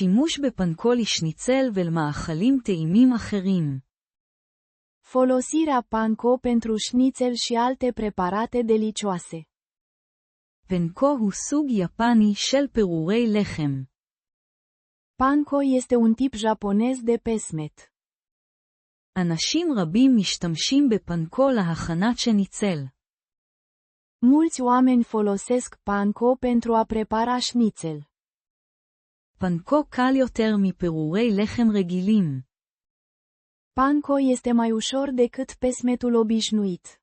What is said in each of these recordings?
שימוש בפנקו לשניצל ולמאכלים טעימים אחרים. Folosirea panko pentru șnițel și alte preparate delicioase. פנקו הוא סוג יפני של פירורי לחם. Panko este un tip japonez de pesmet. אנשים רבים משתמשים בפנקו להכנת שניצל. Mulți oameni folosesc panko pentru a prepara șnițel. פנקו קל יותר מפירורי לחם רגילים. Panko este mai ușor decât pesmetul obișnuit.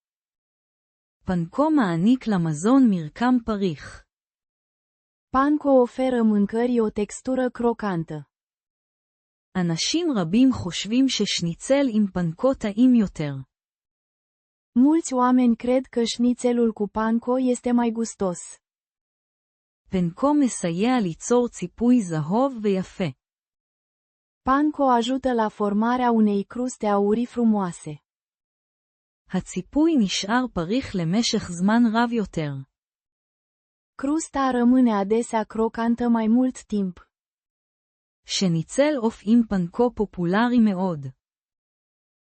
פנקו מעניק למזון מרקם פריך. Panko oferă mâncării o textură crocantă. אנשים רבים חושבים ששניצל עם פנקו טעים יותר. Mulți oameni cred că șnițelul cu panko este mai gustos. פנקו מסייע ליצור ציפוי זהוב ויפה. Panko ajută la formarea unei cruste aurii frumoase. הציפוי נשאר פריך למשך זמן רב יותר. Crusta rămâne adesea crocantă mai mult timp. שניצל עוף עם פנקו פופולרי מאוד.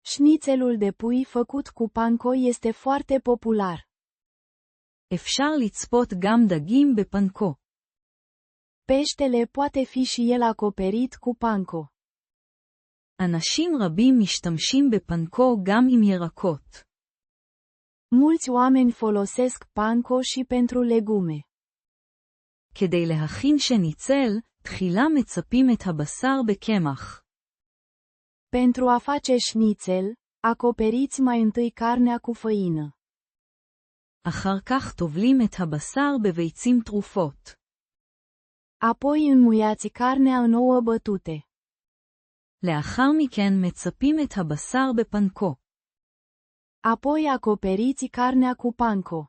Șnițelul de pui făcut cu panko este foarte popular. אפשר לצפות גם דגים בפנקו. Peștele poate fi și el acoperit cu panko. אנשים רבים משתמשים בפנקו גם עם ירקות. Mulți oameni folosesc panko și pentru legume. כדי להכין שניצל, תחילה מצפים את הבשר בקמח. Pentru a face șnițel, acoperiți mai întâi carnea cu făină. אחר כך טובלים את הבשר בביצים טרופות. Apoi înmuiați carnea în ouă bătute. לאחר מכן מצפים את הבשר בפנקו. Apoi acoperiți carnea cu panko.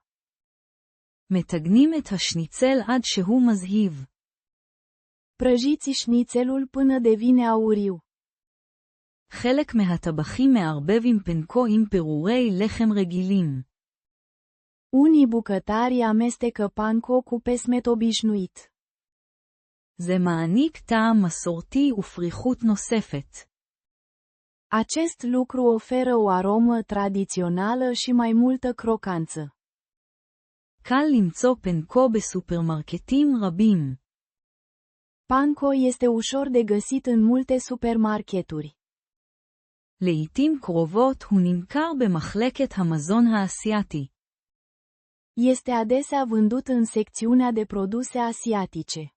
מטגנים את השניצל עד שהוא מזהיב. Prăjiți șnițelul până devine auriu. חלק מהטבחים מערבב עם פנקו עם פירורי לחם רגילים. Unii bucătari amestecă panko cu pesmet obișnuit. זה מעניק טעם מסורתי ופריחות נוספת. Acest lucru oferă o aromă tradițională și mai multă crocanță. קל למצוא פנקו בסופרמרקטים רבים. Panko este ușor de găsit în multe supermarketuri. לעתים קרובות הוא נמכר במחלקת המזון האסייתי. Este adesea vândut în secțiunea de produse asiatice.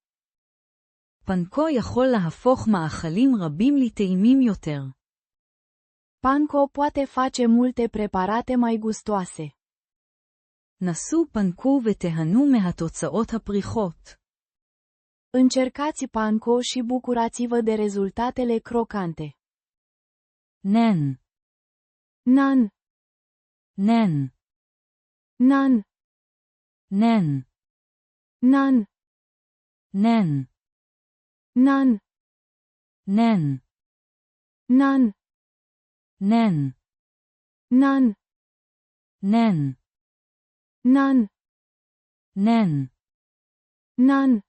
פנקו יכול להפוך מאכלים רבים לטעימים יותר. Panko poate face multe preparate mai gustoase. נסו פנקו ותהנו מהתוצאות הפריחות. Încercați panko și bucurați-vă de rezultatele crocante. נן. Nan, נן. nan, נן. nan, נן. nan, נן. nan, נן. nan, נן. nan, נן. nan.